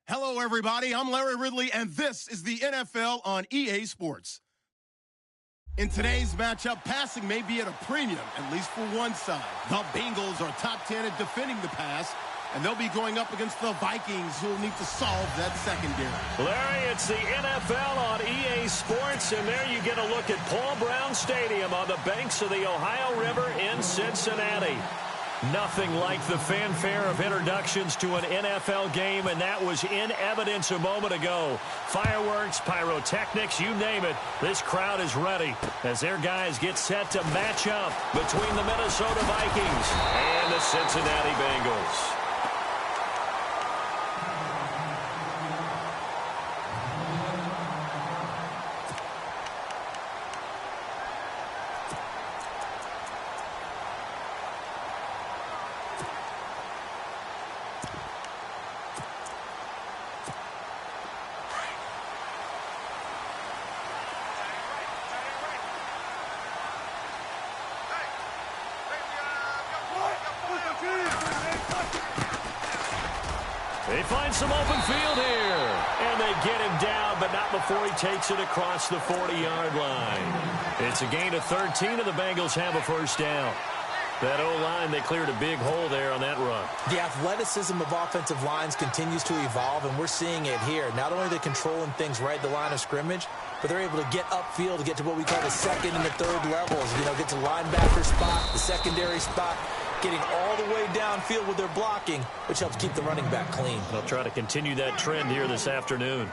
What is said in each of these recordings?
Hello, everybody. I'm Larry Ridley, and this is the NFL on EA Sports. In today's matchup, passing may be at a premium, at least for one side. The Bengals are top 10 at defending the pass, and they'll be going up against the Vikings, who will need to solve that secondary. Larry, it's the NFL on EA Sports, and there you get a look at Paul Brown Stadium on the banks of the Ohio River in Cincinnati. Nothing like the fanfare of introductions to an NFL game, and that was in evidence a moment ago. Fireworks, pyrotechnics, you name it. This crowd is ready as their guys get set to match up between the Minnesota Vikings and the Cincinnati Bengals. They find some open field here, and they get him down, but not before he takes it across the 40-yard line. It's a gain of 13, and the Bengals have a first down. That O-line, they cleared a big hole there on that run. The athleticism of offensive lines continues to evolve, and we're seeing it here. Not only are they controlling things right at the line of scrimmage, but they're able to get upfield to get to what we call the second and the third levels. You know, get to the linebacker spot, the secondary spot, getting all the way downfield with their blocking, which helps keep the running back clean. They'll try to continue that trend here this afternoon.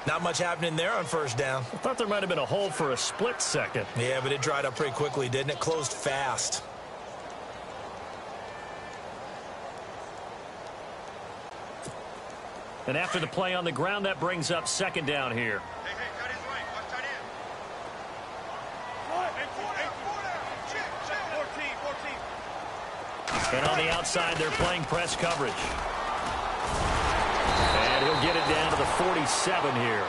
Not much happening there on first down. I thought there might have been a hole for a split second. Yeah, but it dried up pretty quickly, didn't it? Closed fast. And after the play on the ground, that brings up second down here. And on the outside, they're playing press coverage. And he'll get it down to the 47 here.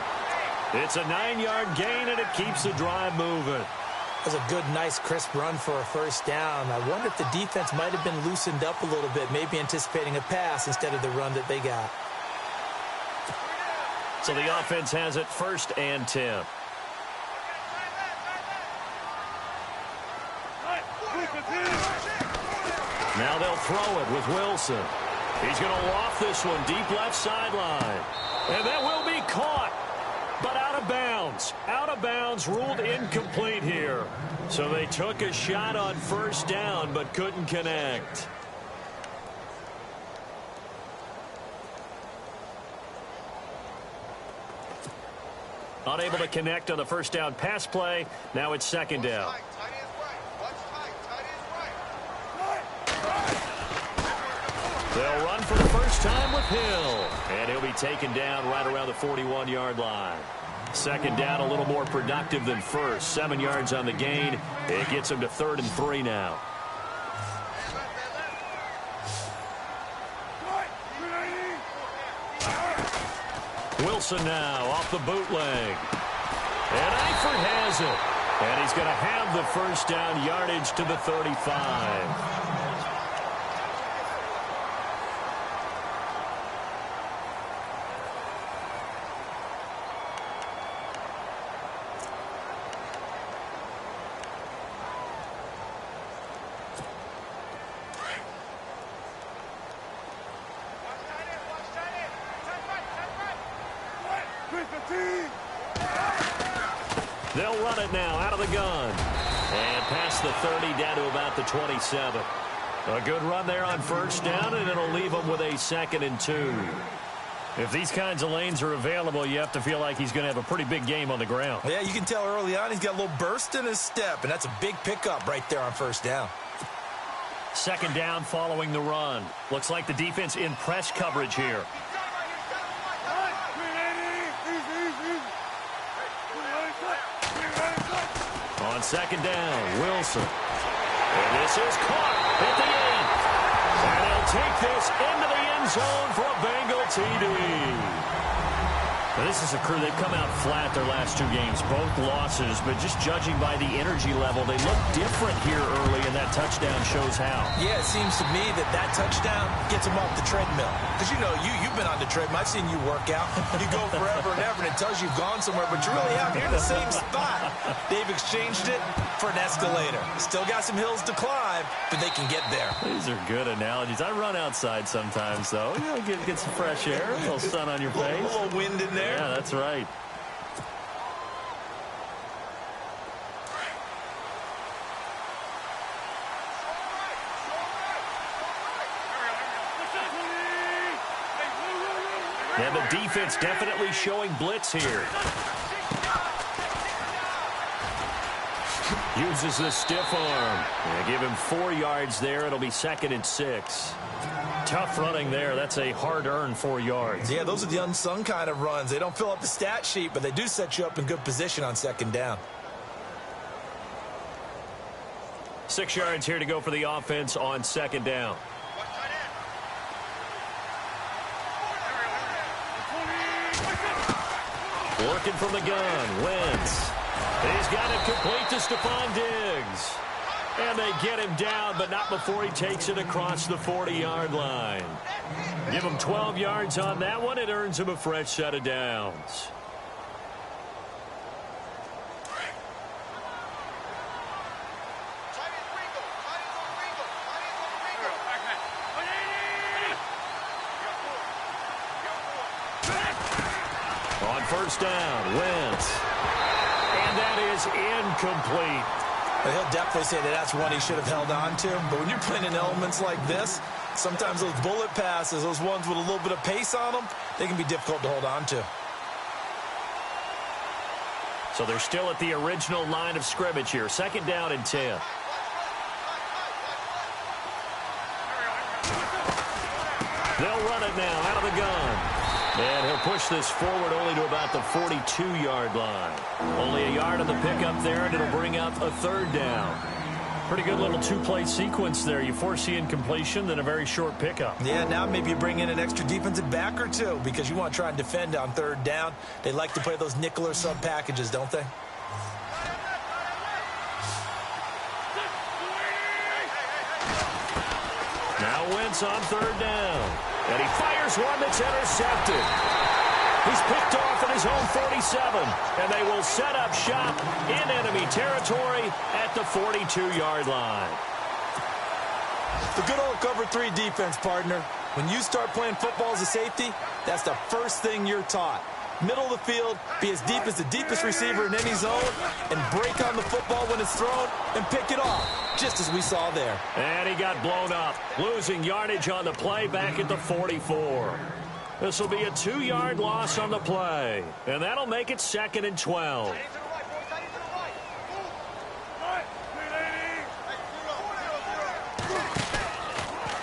It's a 9-yard gain, and it keeps the drive moving. That was a good, nice, crisp run for a first down. I wonder if the defense might have been loosened up a little bit, maybe anticipating a pass instead of the run that they got. So the offense has it first and 10. Now they'll throw it with Wilson. He's going to loft this one deep left sideline. And that will be caught, but out of bounds. Out of bounds, ruled incomplete here. So they took a shot on first down, but couldn't connect. Unable to connect on the first down pass play. Now it's second down. They'll run for the first time with Hill. And he'll be taken down right around the 41-yard line. Second down a little more productive than first. 7 yards on the gain. It gets him to 3rd and 3 now. Wilson now off the bootleg. And Eifert has it. And he's going to have the first down yardage to the 35. They'll run it now out of the gun. And past the 30 down to about the 27. A good run there on first down, and it'll leave them with a 2nd and 2. If these kinds of lanes are available, you have to feel like he's going to have a pretty big game on the ground. Yeah, you can tell early on he's got a little burst in his step, and that's a big pickup right there on first down. Second down following the run. Looks like the defense in press coverage here. On second down, Wilson. And this is caught at the 8. And he'll take this into the end zone for a Bengal TD. Now this is a crew, they've come out flat their last 2 games, both losses, but just judging by the energy level, they look different here early in that that touchdown shows how. Yeah, it seems to me that touchdown gets him off the treadmill. Because, you know, you've been on the treadmill. I've seen you work out. You go forever and ever, and it tells you you've gone somewhere, but you're really out here in the same spot. They've exchanged it for an escalator. Still got some hills to climb, but they can get there. These are good analogies. I run outside sometimes, though. You know, get some fresh air, a little sun on your face. A little wind in there. Yeah, that's right. And the defense definitely showing blitz here. Uses the stiff arm. Yeah, give him 4 yards there. It'll be 2nd and 6. Tough running there. That's a hard-earned 4 yards. Yeah, those are the unsung kind of runs. They don't fill up the stat sheet, but they do set you up in good position on 2nd down. 6 yards here to go for the offense on 2nd down. Working from the gun, Wentz. He's got it complete to Stephon Diggs. And they get him down, but not before he takes it across the 40-yard line. Give him 12 yards on that one. It earns him a fresh set of downs. On 1st down, Wentz. And that is incomplete. Well, he'll definitely say that's one he should have held on to. But when you're playing in elements like this, sometimes those bullet passes, those ones with a little bit of pace on them, they can be difficult to hold on to. So they're still at the original line of scrimmage here. 2nd down and 10. They'll run it now out of the gun. And he'll push this forward only to about the 42-yard line. Only a yard on the pickup there, and it'll bring up a 3rd down. Pretty good little 2-play sequence there. You force the incompletion, then a very short pickup. Yeah, now maybe you bring in an extra defensive back or two because you want to try and defend on 3rd down. They like to play those nickel or sub packages, don't they? Now Wentz on 3rd down. And he fires one that's intercepted. He's picked off at his home 47. And they will set up shop in enemy territory at the 42-yard line. The good old cover 3 defense, partner. When you start playing football as a safety, that's the first thing you're taught. Middle of the field, be as deep as the deepest receiver in any zone, and break on the football when it's thrown and pick it off, just as we saw there. And he got blown up, losing yardage on the play back at the 44. This will be a 2-yard loss on the play, and that'll make it 2nd and 12.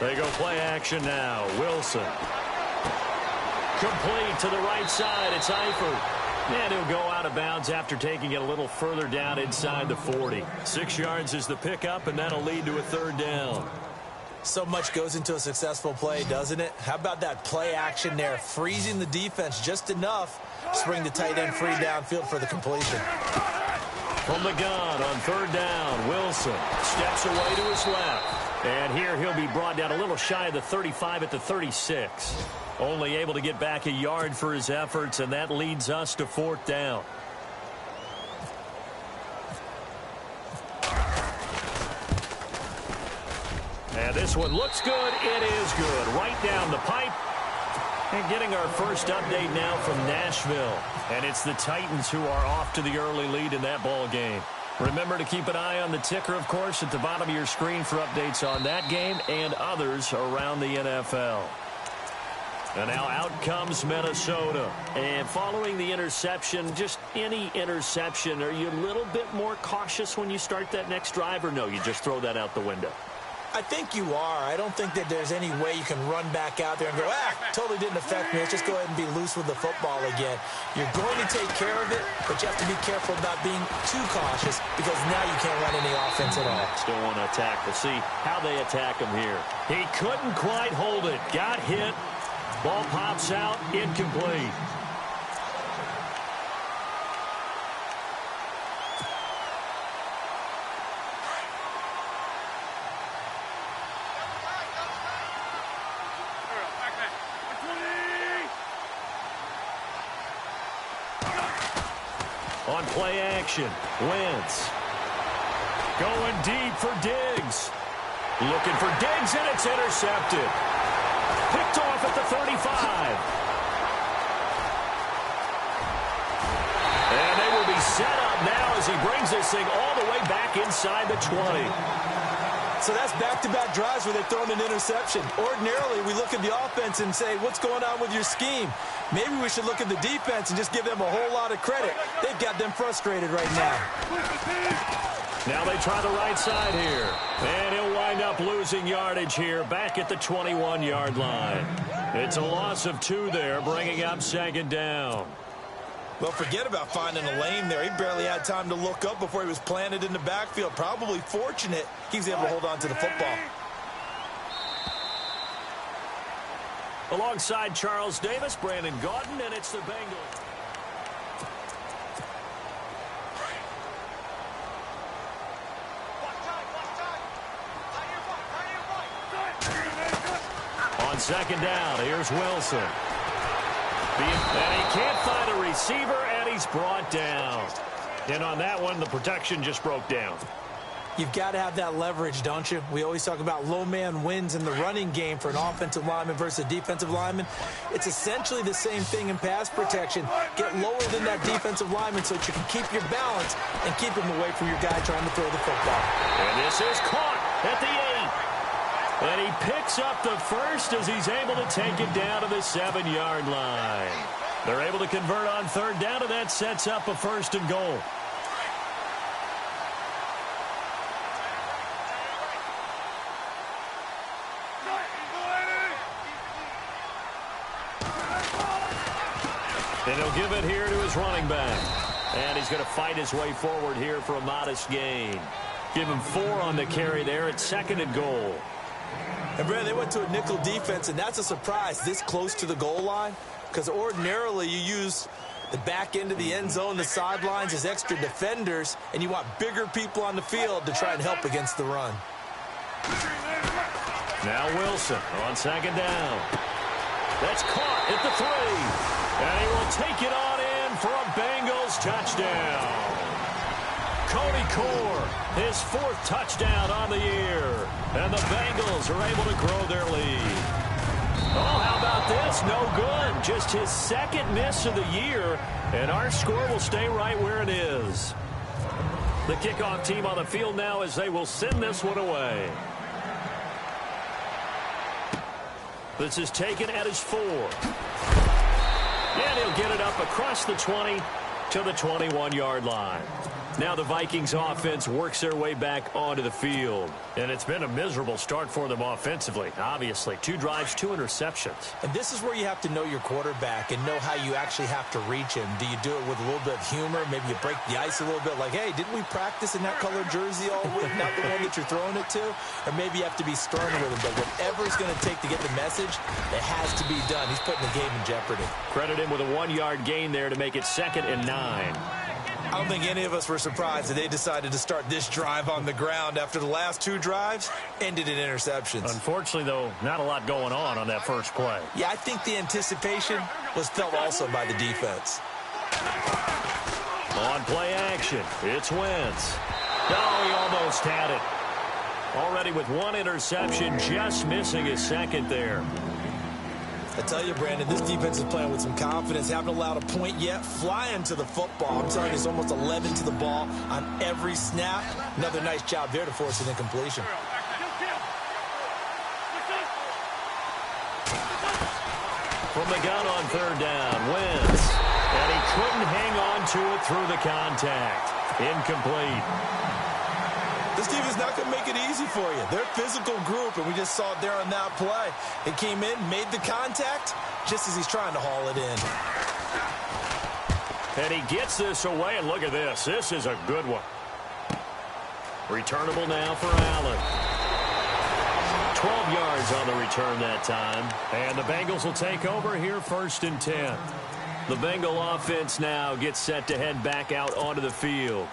They go play action now. Wilson. Complete to the right side. It's Eifert. And he'll go out of bounds after taking it a little further down inside the 40. 6 yards is the pickup, and that'll lead to a 3rd down. So much goes into a successful play, doesn't it? How about that play action there, freezing the defense just enough to bring the tight end free downfield for the completion. From the gun on 3rd down, Wilson steps away to his left. And here he'll be brought down a little shy of the 35 at the 36. Only able to get back a yard for his efforts, and that leads us to 4th down. And this one looks good. It is good. Right down the pipe. And getting our first update now from Nashville. And it's the Titans who are off to the early lead in that ball game. Remember to keep an eye on the ticker, of course, at the bottom of your screen for updates on that game and others around the NFL. And now out comes Minnesota. And following the interception, just any interception, are you a little bit more cautious when you start that next drive, or no, you just throw that out the window? I think you are. I don't think that there's any way you can run back out there and go, totally didn't affect me. Let's just go ahead and be loose with the football again. You're going to take care of it, but you have to be careful about being too cautious because now you can't run any offense at all. Still want to attack. We'll see how they attack him here. He couldn't quite hold it. Got hit. Ball pops out. Incomplete. On play action, Wentz. Going deep for Diggs. Looking for Diggs, and it's intercepted. Picked off at the 35. And they will be set up now as he brings this thing all the way back inside the 20. So that's back-to-back drives where they've thrown an interception. Ordinarily, we look at the offense and say, what's going on with your scheme? Maybe we should look at the defense and just give them a whole lot of credit. They've got them frustrated right now. Now they try the right side here. And he'll wind up losing yardage here back at the 21-yard line. It's a loss of 2 there, bringing up second down. Well, forget about finding a lane there. He barely had time to look up before he was planted in the backfield. Probably fortunate he was able to hold on to the football. Alongside Charles Davis, Brandon Gaudin, and it's the Bengals. On second down, here's Wilson. And he can't find a receiver, and he's brought down. And on that one, the protection just broke down. You've got to have that leverage, don't you? We always talk about low man wins in the running game for an offensive lineman versus a defensive lineman. It's essentially the same thing in pass protection. Get lower than that defensive lineman so that you can keep your balance and keep him away from your guy trying to throw the football. And this is caught at the 8. And he picks up the first as he's able to take it down to the 7-yard line. They're able to convert on third down, and that sets up a 1st and goal. And he'll give it here to his running back. And he's going to fight his way forward here for a modest gain. Give him 4 on the carry there at 2nd and goal. And, Brad, they went to a nickel defense, and that's a surprise this close to the goal line, because ordinarily you use the back end of the end zone, the sidelines as extra defenders, and you want bigger people on the field to try and help against the run. Now Wilson on second down. That's caught at the 3. And he will take it on in for a Bengals touchdown. Cody Core, his 4th touchdown on the year. And the Bengals are able to grow their lead. Oh, how about this? No good. Just his 2nd miss of the year. And our score will stay right where it is. The kickoff team on the field now as they will send this one away. This is taken at his 4. And he'll get it up across the 20 to the 21-yard line. Now the Vikings offense works their way back onto the field. And it's been a miserable start for them offensively, obviously. 2 drives, 2 interceptions. And this is where you have to know your quarterback and know how you actually have to reach him. Do you do it with a little bit of humor? Maybe you break the ice a little bit like, hey, didn't we practice in that colored jersey all week? Not the one that you're throwing it to? Or maybe you have to be stern with him. But whatever it's going to take to get the message, it has to be done. He's putting the game in jeopardy. Credit him with a 1-yard gain there to make it 2nd and 9. I don't think any of us were surprised that they decided to start this drive on the ground after the last 2 drives ended in interceptions. Unfortunately, though, not a lot going on that first play. Yeah, I think the anticipation was felt also by the defense. On play action, it's Wentz. Oh, he almost had it. Already with 1 interception, just missing his 2nd there. I tell you, Brandon, this defense is playing with some confidence. Haven't allowed a point yet. Flying to the football. I'm telling you, it's almost 11 to the ball on every snap. Another nice job there to force an incompletion. From the gun on third down, Wentz. And he couldn't hang on to it through the contact. Incomplete. This team is not going to make it easy for you. They're a physical group, and we just saw it there on that play. It came in, made the contact, just as he's trying to haul it in. And he gets this away, and look at this. This is a good one. Returnable now for Allen. 12 yards on the return that time. And the Bengals will take over here 1st and 10. The Bengal offense now gets set to head back out onto the field.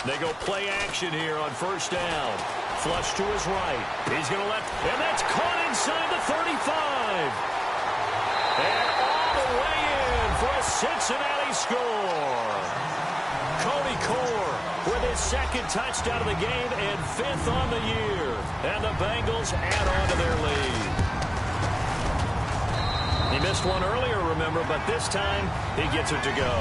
They go play action here on 1st down. Flush to his right. He's going to and that's caught inside the 35. And all the way in for a Cincinnati score. Cody Core with his second touchdown of the game and 5th on the year. And the Bengals add on to their lead. He missed one earlier, remember, but this time he gets it to go.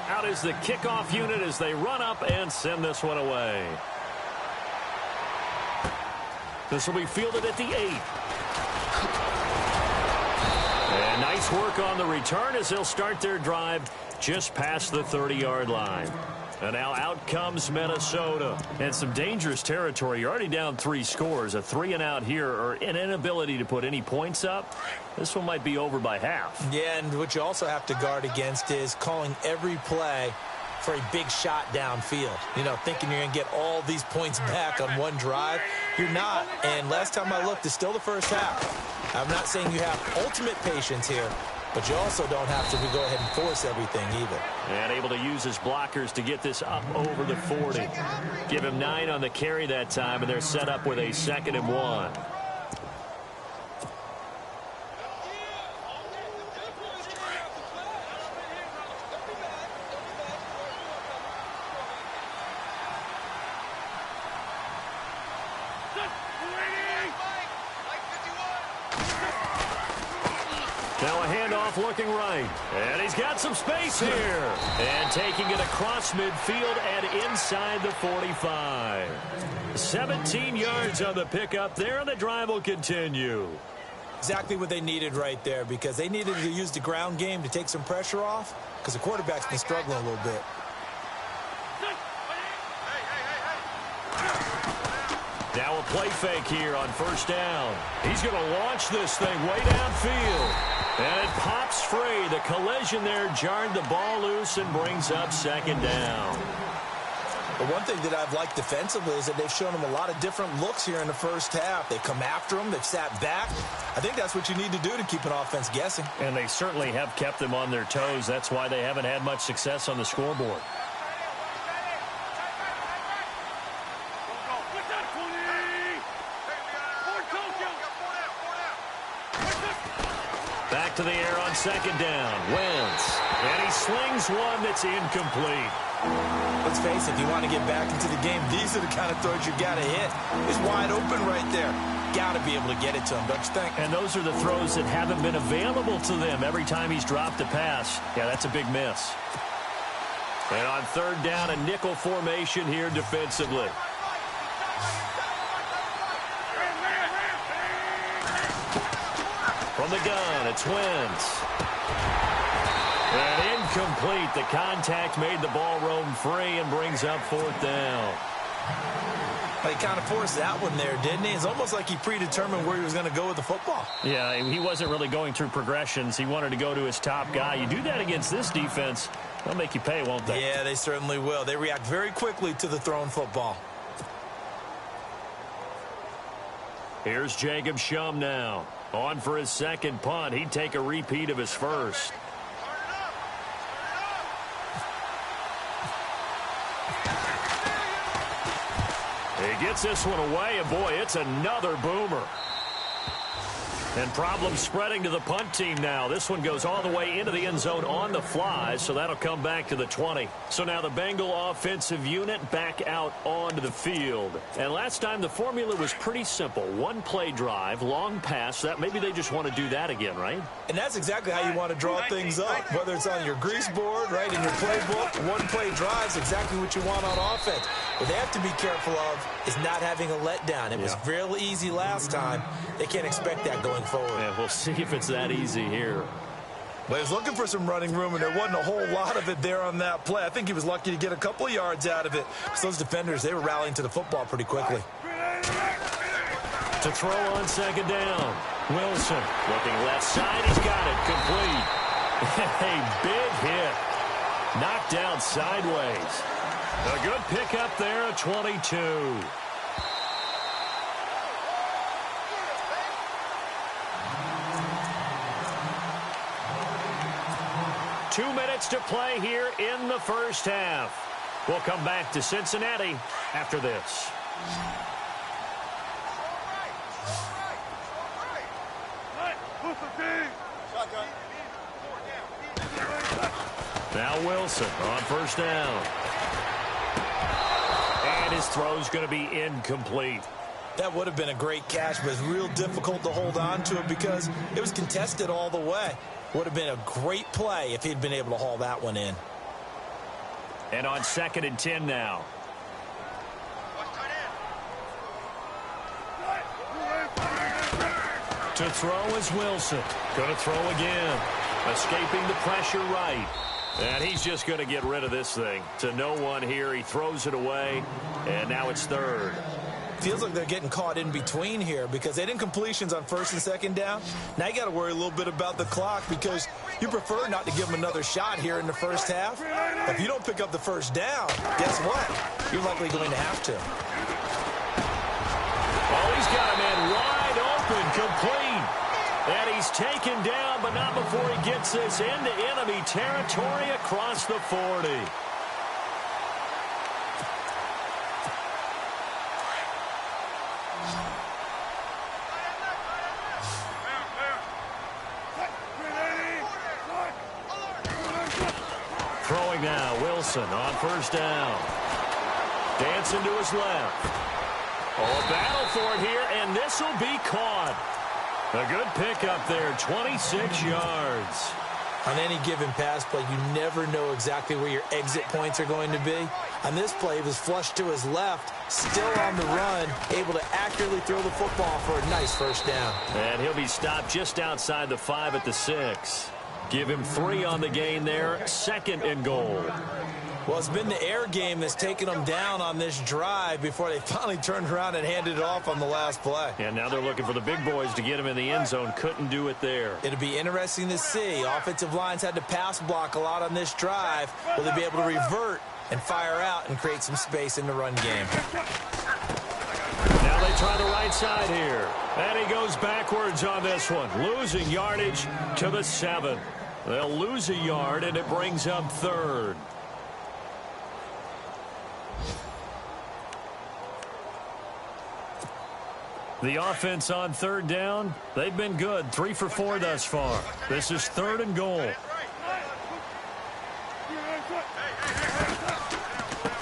Out is the kickoff unit as they run up and send this one away. This will be fielded at the 8. And nice work on the return as they'll start their drive just past the 30-yard line. And now out comes Minnesota. And some dangerous territory. You're already down 3 scores. A 3-and-out here or an inability to put any points up. This one might be over by half. Yeah, and what you also have to guard against is calling every play for a big shot downfield. You know, thinking you're going to get all these points back on one drive. You're not. And last time I looked, it's still the first half. I'm not saying you have ultimate patience here, but you also don't have to go ahead and force everything either. And able to use his blockers to get this up over the 40. Give him 9 on the carry that time, and they're set up with a 2nd and 1. Now a handoff looking right. And he's got some space here. And taking it across midfield and inside the 45. 17 yards on the pickup there, and the drive will continue. Exactly what they needed right there, because they needed to use the ground game to take some pressure off, because the quarterback's been struggling a little bit. Now a play fake here on 1st down. He's going to launch this thing way downfield. And it pops free. The collision there jarred the ball loose and brings up 2nd down. But one thing that I've liked defensively is that they've shown them a lot of different looks here in the first half. They come after them. They've sat back. I think that's what you need to do to keep an offense guessing. And they certainly have kept them on their toes. That's why they haven't had much success on the scoreboard. Back to the air on 2nd down. Wentz. And he slings one that's incomplete. Let's face it, if you want to get back into the game, these are the kind of throws you got to hit. He's wide open right there. Got to be able to get it to him, don't you think? And those are the throws that haven't been available to them every time he's dropped a pass. Yeah, that's a big miss. And on 3rd down, a nickel formation here defensively. From the gun, it's Wentz. And incomplete. The contact made the ball roam free and brings up 4th down. He kind of forced that one there, didn't he? It's almost like he predetermined where he was going to go with the football. Yeah, he wasn't really going through progressions. He wanted to go to his top guy. You do that against this defense, they'll make you pay, won't they? Yeah, they certainly will. They react very quickly to the thrown football. Here's Jacob Shum now. On for his 2nd punt. He'd take a repeat of his first. He gets this one away, and boy, it's another boomer. And problems spreading to the punt team now. This one goes all the way into the end zone on the fly, so that'll come back to the 20. So now the Bengal offensive unit back out onto the field. And last time the formula was pretty simple. 1-play drive, long pass. That maybe they just want to do that again, right? And that's exactly how you want to draw things up. Whether it's on your grease board, right, in your playbook, 1-play drive is exactly what you want on offense. What they have to be careful of is not having a letdown. It was real easy last time. They can't expect that going forward. Yeah, we'll see if it's that easy here. Well, he was looking for some running room, and there wasn't a whole lot of it there on that play. I think he was lucky to get a couple of yards out of it, because those defenders, they were rallying to the football pretty quickly. To throw on 2nd down. Wilson looking left side. He's got it. Complete. A big hit. Knocked down sideways. A good pickup there at 22. 2 minutes to play here in the first half. We'll come back to Cincinnati after this. Now Wilson on first down. And his throw's going to be incomplete. That would have been a great catch, but it's real difficult to hold on to it because it was contested all the way. Would have been a great play if he'd been able to haul that one in. And on 2nd and 10 now. To throw is Wilson. Going to throw again. Escaping the pressure right. And he's just going to get rid of this thing. To no one here. He throws it away. And now it's 3rd. Feels like they're getting caught in between here because they didn't completions on 1st and 2nd down. Now you got to worry a little bit about the clock because you prefer not to give them another shot here in the first half. If you don't pick up the first down, guess what? You're likely going to have to. Oh, he's got a man wide open, complete. And he's taken down, but not before he gets this into enemy territory across the 40. Throwing now, Wilson on first down. Dancing to his left. Oh, a battle for it here, and this will be caught. A good pickup there, 26 yards. On any given pass play, you never know exactly where your exit points are going to be. On this play, he was flushed to his left, still on the run, able to accurately throw the football for a nice first down. And he'll be stopped just outside the 5 at the 6. Give him 3 on the gain there, 2nd and goal. Well, it's been the air game that's taken them down on this drive before they finally turned around and handed it off on the last play. And now they're looking for the big boys to get him in the end zone. Couldn't do it there. It'll be interesting to see. Offensive lines had to pass block a lot on this drive. Will they be able to revert and fire out and create some space in the run game? Now they try the right side here. And he goes backwards on this one. Losing yardage to the 7. They'll lose a yard, and it brings up 3rd. The offense on 3rd down, they've been good. 3 for 4 thus far. This is 3rd and goal.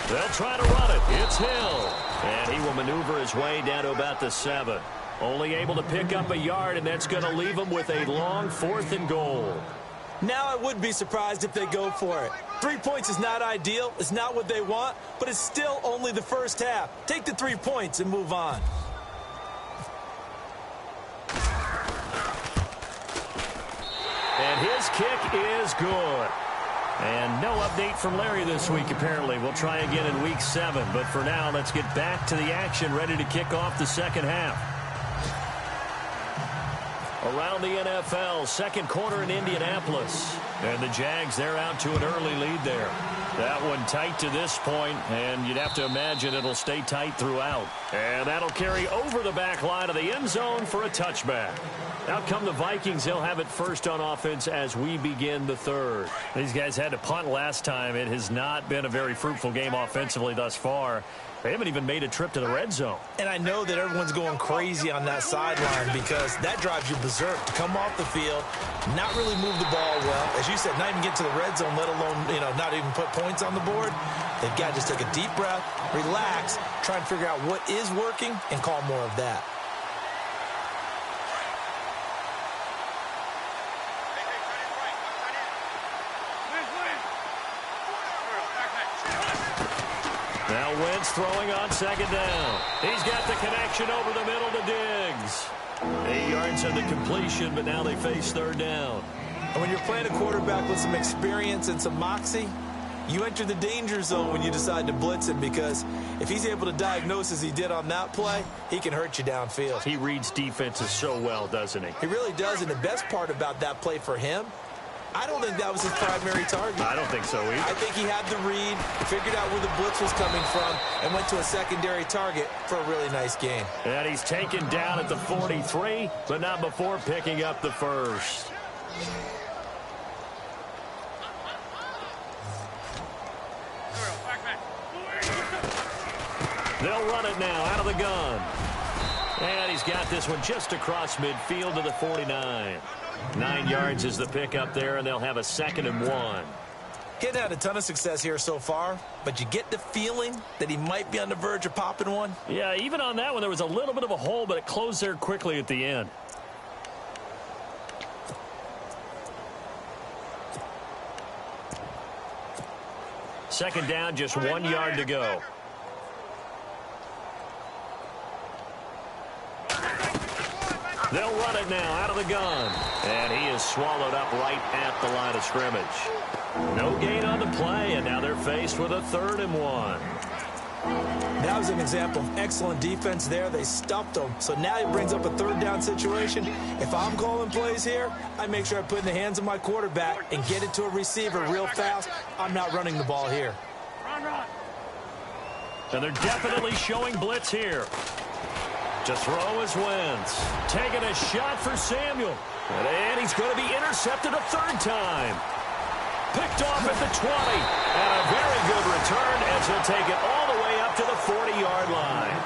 They'll try to run it. It's Hill. And he will maneuver his way down to about the 7. Only able to pick up a yard, and that's going to leave him with a long 4th and goal. Now I would be surprised if they go for it. 3 points is not ideal. It's not what they want, but it's still only the first half. Take the 3 points and move on. And his kick is good. And no update from Larry this week, apparently. We'll try again in week 7. But for now, let's get back to the action, ready to kick off the second half. Around the NFL, second quarter in Indianapolis. And the Jags, they're out to an early lead there. That one tight to this point, and you'd have to imagine it'll stay tight throughout. And that'll carry over the back line of the end zone for a touchback. Out come the Vikings. They'll have it first on offense as we begin the 3rd. These guys had to punt last time. It has not been a very fruitful game offensively thus far. They haven't even made a trip to the red zone. And I know that everyone's going crazy on that sideline because that drives you berserk to come off the field, not really move the ball well. As you said, not even get to the red zone, let alone, not even put points on the board. They've got to just take a deep breath, relax, try and figure out what is working, and call more of that. Now Wentz throwing on 2nd down. He's got the connection over the middle to Diggs. 8 yards on the completion, but now they face 3rd down. And when you're playing a quarterback with some experience and some moxie, you enter the danger zone when you decide to blitz him because if he's able to diagnose as he did on that play, he can hurt you downfield. He reads defenses so well, doesn't he? He really does, and the best part about that play for him, I don't think that was his primary target. I don't think so either. I think he had the read, figured out where the blitz was coming from, and went to a secondary target for a really nice gain. And he's taken down at the 43, but not before picking up the 1st. They'll run it now out of the gun. And he's got this one just across midfield to the 49. 9 yards is the pickup there, and they'll have a 2nd and 1. He hasn't had a ton of success here so far, but you get the feeling that he might be on the verge of popping one. Yeah, even on that one, there was a little bit of a hole, but it closed there quickly at the end. Second down, just 1 yard to go. They'll run it now out of the gun. And he is swallowed up right at the line of scrimmage. No gain on the play, and now they're faced with a 3rd and 1. That was an example of excellent defense there. They stuffed him. So now he brings up a 3rd down situation. If I'm calling plays here, I make sure I put it in the hands of my quarterback and get it to a receiver real fast. I'm not running the ball here. And they're definitely showing blitz here. To throw is Wentz. Taking a shot for Samuel. And he's going to be intercepted a 3rd time. Picked off at the 20. And a very good return as he'll take it all the way up to the 40-yard line.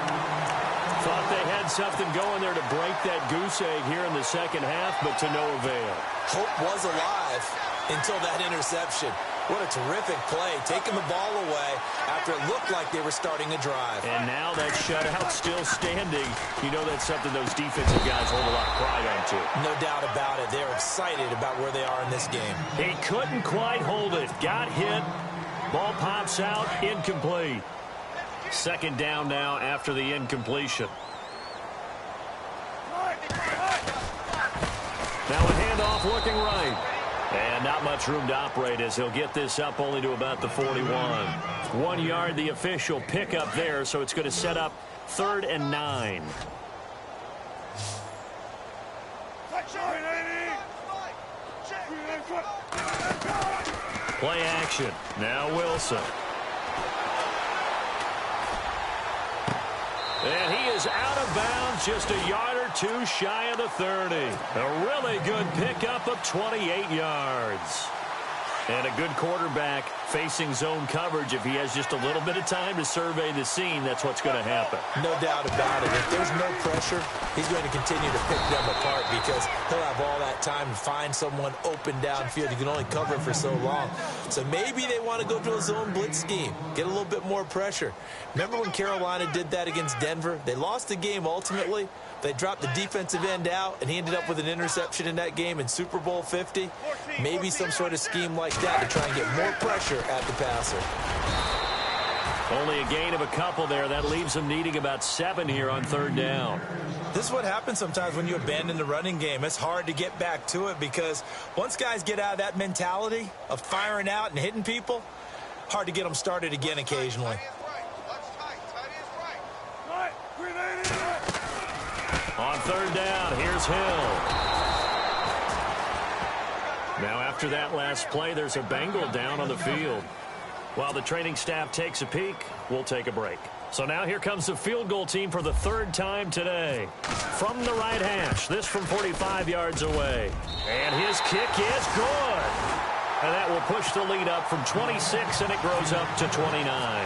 Thought they had something going there to break that goose egg here in the second half, but to no avail. Hope was alive until that interception. What a terrific play, taking the ball away after it looked like they were starting a drive. And now that shutout still standing. You know that's something those defensive guys hold a lot of pride on, too. No doubt about it. They're excited about where they are in this game. He couldn't quite hold it. Got hit. Ball pops out. Incomplete. Second down now after the incompletion. Now a handoff looking right. And not much room to operate as he'll get this up only to about the 41. 1 yard, the official pickup there, so it's going to set up 3rd and 9. Play action. Now Wilson. And he is out of bounds, just a yard or 2 shy of the 30. A really good pickup of 28 yards. And a good quarterback facing zone coverage. If he has just a little bit of time to survey the scene, that's what's going to happen. No doubt about it. If there's no pressure, he's going to continue to pick them apart because he'll have all that time to find someone open downfield. You can only cover for so long. So maybe they want to go to a zone blitz scheme, get a little bit more pressure. Remember when Carolina did that against Denver? They lost the game ultimately. They dropped the defensive end out, and he ended up with an interception in that game in Super Bowl 50. Maybe some sort of scheme like that to try and get more pressure at the passer. Only a gain of a couple there. That leaves them needing about 7 here on 3rd down. This is what happens sometimes when you abandon the running game. It's hard to get back to it because once guys get out of that mentality of firing out and hitting people, hard to get them started again occasionally. On 3rd down, here's Hill. Now after that last play, there's a Bengal down on the field. While the training staff takes a peek, we'll take a break. So now here comes the field goal team for the 3rd time today. From the right hash, this from 45 yards away. And his kick is good. And that will push the lead up from 26, and it grows up to 29.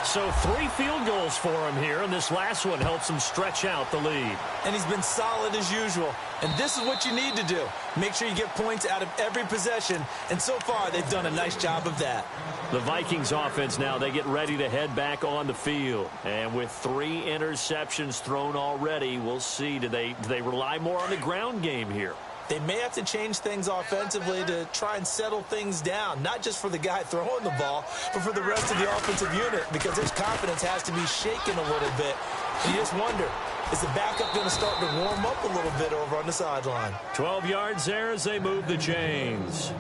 So 3 field goals for him here, and this last one helps him stretch out the lead. And he's been solid as usual. And this is what you need to do. Make sure you get points out of every possession. And so far, they've done a nice job of that. The Vikings offense now, they get ready to head back on the field. And with 3 interceptions thrown already, we'll see. Do they rely more on the ground game here? They may have to change things offensively to try and settle things down, not just for the guy throwing the ball, but for the rest of the offensive unit, because his confidence has to be shaken a little bit. And you just wonder, is the backup going to start to warm up a little bit over on the sideline? 12 yards there as they move the chains.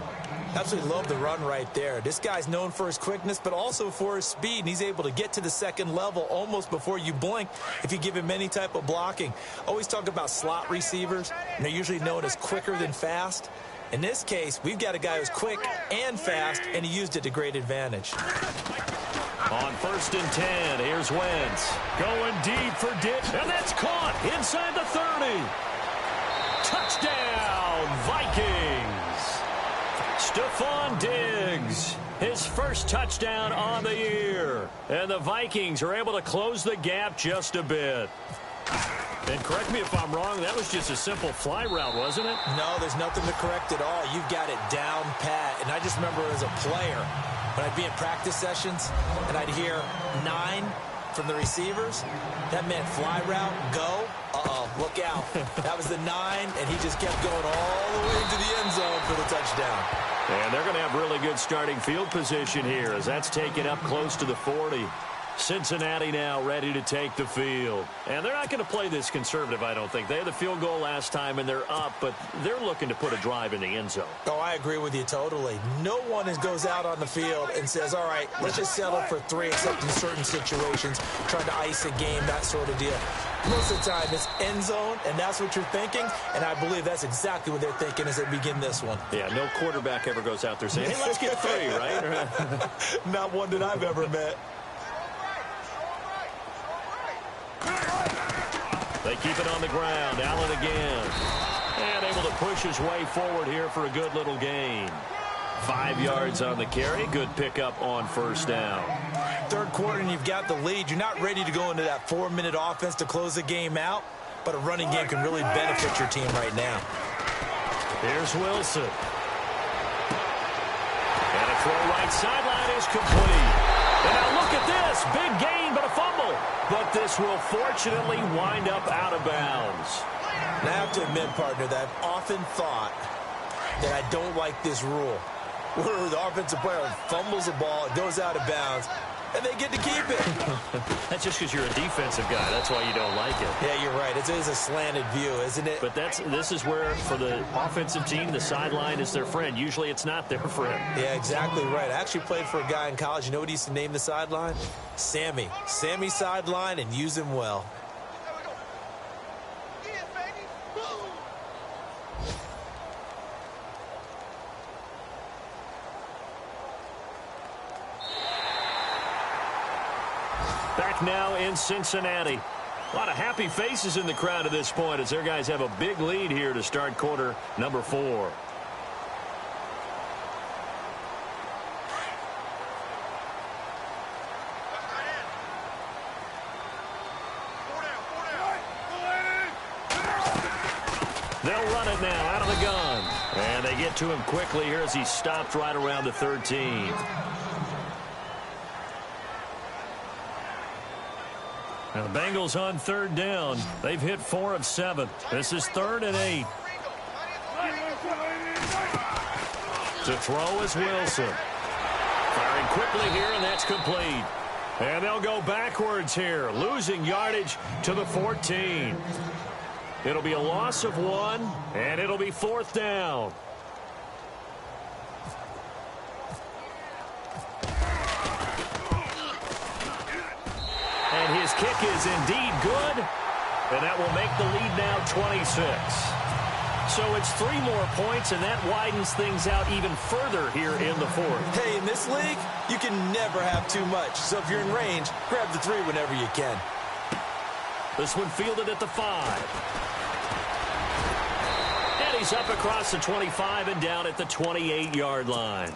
Absolutely love the run right there. This guy's known for his quickness, but also for his speed, and he's able to get to the second level almost before you blink if you give him any type of blocking. Always talk about slot receivers, and they're usually known as quicker than fast. In this case, we've got a guy who's quick and fast, and he used it to great advantage. On 1st and 10, here's Wentz. Going deep for Dick, and that's caught inside the 30. Touchdown, Vikings. Stephon Diggs, his first touchdown on the year. And the Vikings are able to close the gap just a bit. And correct me if I'm wrong, that was just a simple fly route, wasn't it? No, there's nothing to correct at all. You've got it down pat. And I just remember as a player, when I'd be in practice sessions and I'd hear 9 from the receivers, that meant fly route, go. Look out. That was the 9, and he just kept going all the way into the end zone for the touchdown. And they're going to have really good starting field position here as that's taken up close to the 40. Cincinnati now ready to take the field. And they're not going to play this conservative, I don't think. They had the field goal last time, and they're up, but they're looking to put a drive in the end zone. Oh, I agree with you totally. No one goes out on the field and says, all right, let's just settle for 3, except in certain situations, trying to ice a game, that sort of deal. Most of the time, it's end zone, and that's what you're thinking, and I believe that's exactly what they're thinking as they begin this one. Yeah, no quarterback ever goes out there saying, hey, let's get 3, right? Not one that I've ever met. They keep it on the ground. Allen again. And able to push his way forward here for a good little gain. 5 yards on the carry. Good pickup on first down. Third quarter and you've got the lead. You're not ready to go into that 4-minute offense to close the game out, but a running game can really benefit your team right now. Here's Wilson. And a throw right sideline is complete. And now look at this. Big gain, but a fumble. But this will fortunately wind up out of bounds. And I have to admit, partner, that I've often thought that I don't like this rule, where the offensive player fumbles the ball, it goes out of bounds, and they get to keep it. That's just because you're a defensive guy. That's why you don't like it. Yeah, you're right. It is a slanted view, isn't it? But this is where, for the offensive team, the sideline is their friend. Usually it's not their friend. Yeah, exactly right. I actually played for a guy in college. You know what he used to name the sideline? Sammy. Sammy sideline, and use him well. Back now in Cincinnati. A lot of happy faces in the crowd at this point as their guys have a big lead here to start quarter number 4. They'll run it now out of the gun. And they get to him quickly here as he stopped right around the 13. Now the Bengals on third down. They've hit 4 of 7. This is 3rd and 8. To throw is Wilson. Firing quickly here, and that's complete. And they'll go backwards here, losing yardage to the 14. It'll be a loss of 1, and it'll be 4th down. And his kick is indeed good, and that will make the lead now 26. So it's 3 more points, and that widens things out even further here in the 4th. Hey, in this league, you can never have too much. So if you're in range, grab the 3 whenever you can. This one fielded at the 5. And he's up across the 25 and down at the 28-yard line.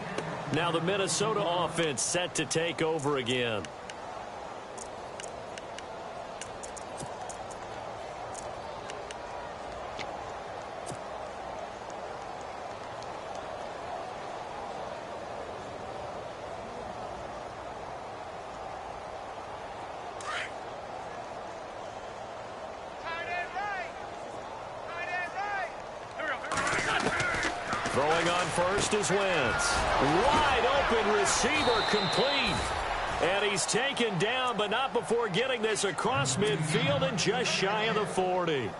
Now the Minnesota offense set to take over again. Throwing on first is Wentz. Wide open receiver complete. And he's taken down, but not before getting this across midfield and just shy of the 40.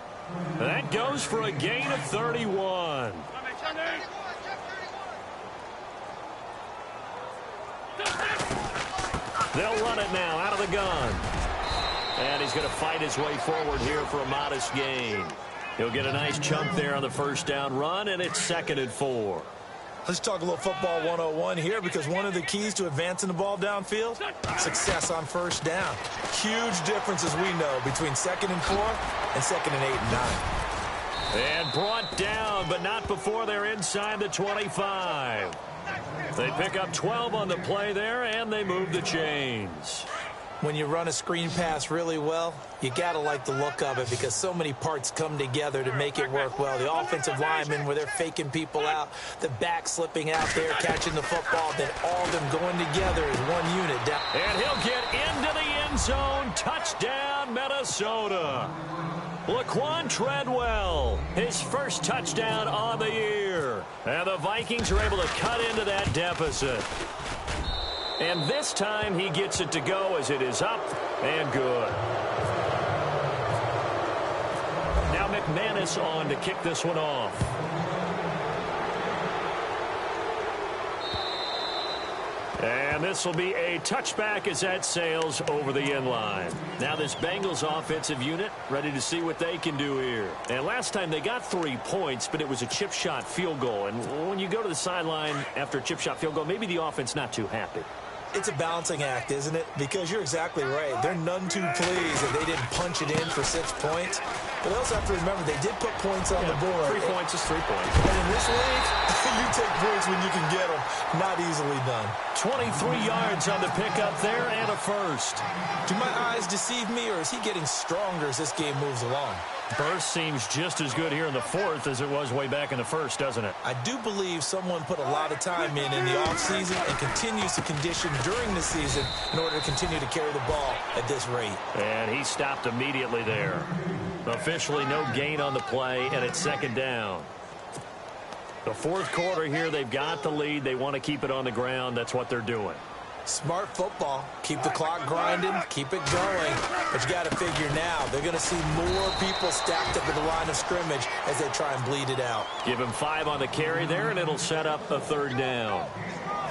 That goes for a gain of 31. They'll run it now out of the gun. And he's going to fight his way forward here for a modest gain. He'll get a nice chunk there on the first down run, and it's 2nd and 4. Let's talk a little football 101 here, because one of the keys to advancing the ball downfield, success on first down. Huge difference, as we know, between 2nd and 4 and 2nd and 8 and 9. And brought down, but not before they're inside the 25. They pick up 12 on the play there, and they move the chains. When you run a screen pass really well, you got to like the look of it because so many parts come together to make it work well. The offensive linemen where they're faking people out, the back slipping out there, catching the football, then all of them going together as one unit. And he'll get into the end zone. Touchdown, Minnesota. Laquan Treadwell, his first touchdown on the year. And the Vikings are able to cut into that deficit. And this time he gets it to go as it is up and good. Now McManus on to kick this one off. And this will be a touchback as that sails over the end line. Now this Bengals offensive unit ready to see what they can do here. And last time they got 3 points, but it was a chip shot field goal. And when you go to the sideline after a chip shot field goal, maybe the offense not too happy. It's a balancing act, isn't it? Because you're exactly right. They're none too pleased that they didn't punch it in for 6 points. But they also have to remember they did put points on the board. 3 points is 3 points. And in this league, you take points when you can get them. Not easily done. 23 yards on the pickup there and a first. Do my eyes deceive me, or is he getting stronger as this game moves along? Burst seems just as good here in the fourth as it was way back in the first, doesn't it? I do believe someone put a lot of time in the offseason and continues to condition during the season in order to continue to carry the ball at this rate. And he stopped immediately there. Officially no gain on the play, and it's second down. The fourth quarter here, they've got the lead. They want to keep it on the ground. That's what they're doing. Smart football. Keep the clock grinding. Keep it going. But you got to figure now they're going to see more people stacked up at the line of scrimmage as they try and bleed it out. Give him 5 on the carry there, and it'll set up a third down.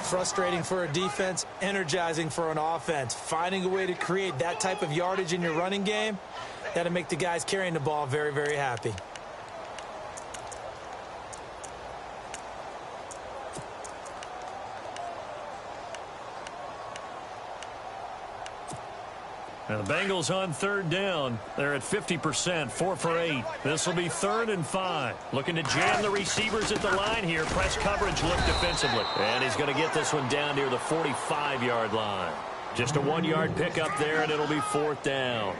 Frustrating for a defense, energizing for an offense. Finding a way to create that type of yardage in your running game, that'll make the guys carrying the ball very, very happy. Now the Bengals on third down. They're at 50%, 4 for 8. This will be 3rd and 5. Looking to jam the receivers at the line here. Press coverage look defensively. And he's going to get this one down near the 45-yard line. Just a 1-yard pickup there, and it'll be 4th down.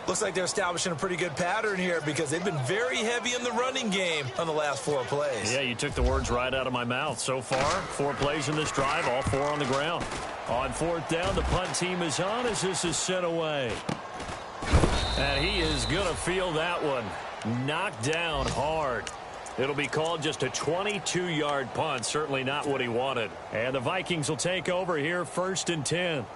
Looks like they're establishing a pretty good pattern here because they've been very heavy in the running game on the last 4 plays. Yeah, you took the words right out of my mouth. So far, 4 plays in this drive, all 4 on the ground. On 4th down, the punt team is on as this is sent away. And he is going to feel that one. Knocked down hard. It'll be called just a 22-yard punt. Certainly not what he wanted. And the Vikings will take over here 1st and 10.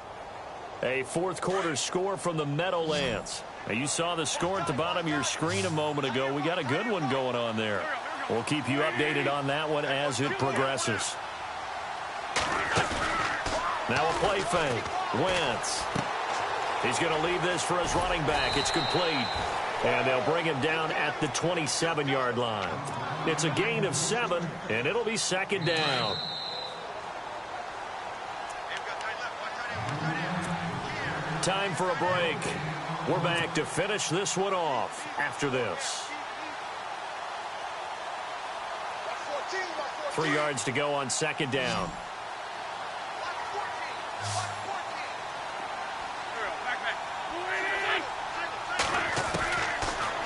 A fourth quarter score from the Meadowlands. Now, you saw the score at the bottom of your screen a moment ago. We got a good one going on there. We'll keep you updated on that one as it progresses. Now a play fake. Wentz. He's going to leave this for his running back. It's complete. And they'll bring him down at the 27-yard line. It's a gain of 7, and it'll be 2nd down. Time for a break. We're back to finish this one off after this. 3 yards to go on 2nd down.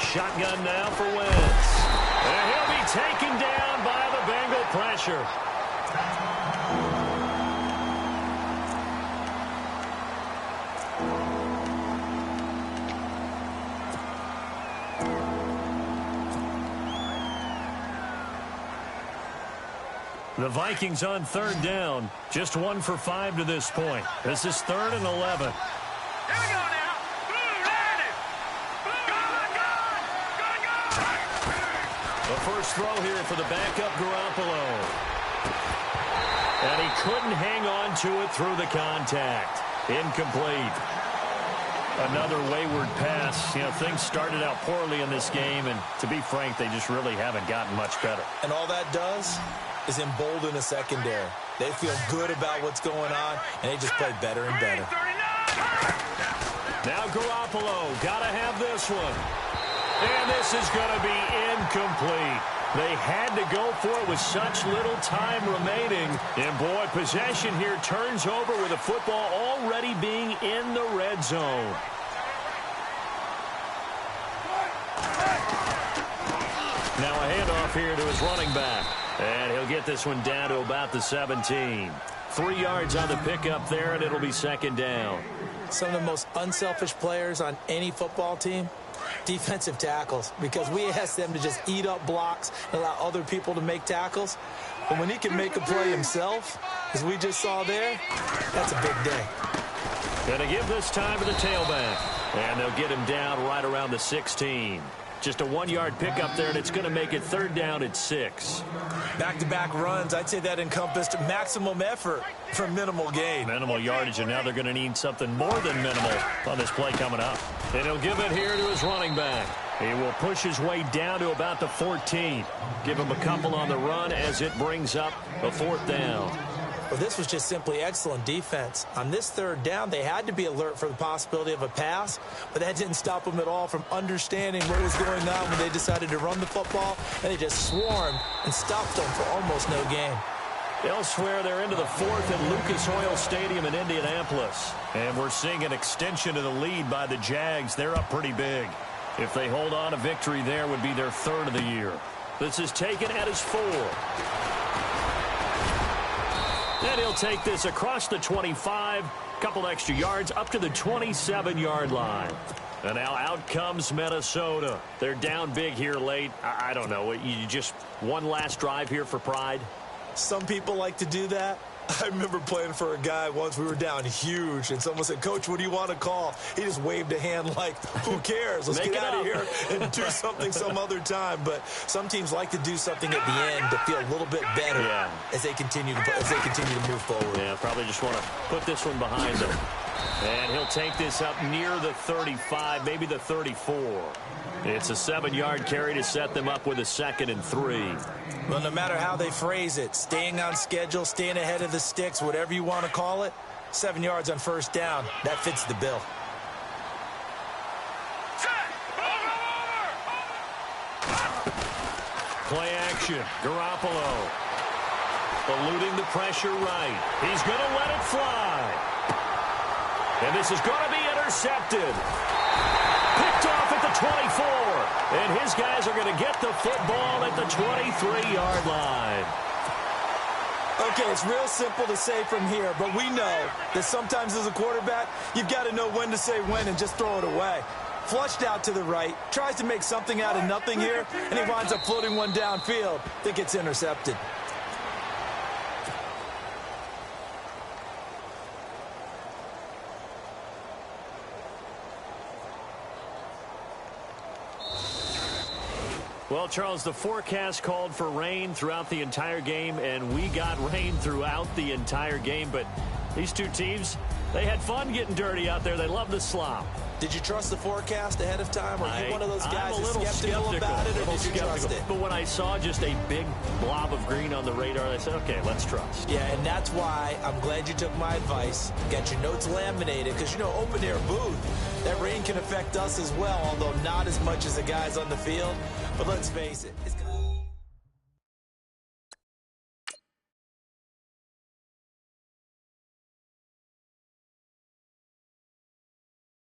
Shotgun now for Wentz. And he'll be taken down by the Bengal pressure. The Vikings on 3rd down. Just 1 for 5 to this point. This is 3rd and 11. Here we go now. The first throw here for the backup Garoppolo. And he couldn't hang on to it through the contact. Incomplete. Another wayward pass. You know, things started out poorly in this game, and to be frank, they just really haven't gotten much better. And all that does is embolden a secondary. They feel good about what's going on, and they just play better and better. Now Garoppolo, gotta have this one. And this is going to be incomplete. They had to go for it with such little time remaining. And, boy, possession here turns over with the football already being in the red zone. Now a handoff here to his running back. And he'll get this one down to about the 17. 3 yards on the pickup there, and it'll be second down. Some of the most unselfish players on any football team, defensive tackles, because we ask them to just eat up blocks and allow other people to make tackles. But when he can make a play himself, as we just saw there, that's a big day. Going to give this time to the tailback. And they'll get him down right around the 16. Just a 1-yard pickup there, and it's going to make it third down at 6. Back-to-back runs, I'd say that encompassed maximum effort for minimal gain. Minimal yardage, and now they're going to need something more than minimal on this play coming up. And he'll give it here to his running back. He will push his way down to about the 14. Give him a couple on the run as it brings up a fourth down. Well, this was just simply excellent defense. On this third down, they had to be alert for the possibility of a pass, but that didn't stop them at all from understanding what was going on when they decided to run the football, and they just swarmed and stopped them for almost no gain. Elsewhere, they're into the fourth at Lucas Oil Stadium in Indianapolis. And we're seeing an extension of the lead by the Jags. They're up pretty big. If they hold on, a victory there would be their third of the year. This is taken at his 4. And he'll take this across the 25, couple extra yards up to the 27-yard line. And now out comes Minnesota. They're down big here late. I don't know. You just one last drive here for pride? Some people like to do that. I remember playing for a guy once. We were down huge, and someone said, "Coach, what do you want to call?" He just waved a hand like, who cares? Let's get out of here and do something some other time. But some teams like to do something at the end to feel a little bit better as they continue to move forward. Yeah, probably just want to put this one behind them. And he'll take this up near the 35, maybe the 34. It's a 7-yard carry to set them up with a 2nd and 3. Well, no matter how they phrase it, staying on schedule, staying ahead of the sticks, whatever you want to call it, 7 yards on first down, that fits the bill. Play action. Garoppolo eluding the pressure right. He's going to let it fly. And this is going to be intercepted. Picked off at the 24. And his guys are going to get the football at the 23-yard line. Okay, it's real simple to say from here, but we know that sometimes as a quarterback, you've got to know when to say when and just throw it away. Flushed out to the right, tries to make something out of nothing here, and he winds up floating one downfield that gets intercepted. Well, Charles, the forecast called for rain throughout the entire game, and we got rain throughout the entire game. But these two teams, they had fun getting dirty out there. They love the slop. Did you trust the forecast ahead of time? Or are you one of those guys I'm a little skeptical about it, or did you trust it? But when I saw just a big blob of green on the radar, I said, okay, let's trust. Yeah, and that's why I'm glad you took my advice. Got your notes laminated, because, you know, open-air booth, that rain can affect us as well, although not as much as the guys on the field. But let's face it, it's going to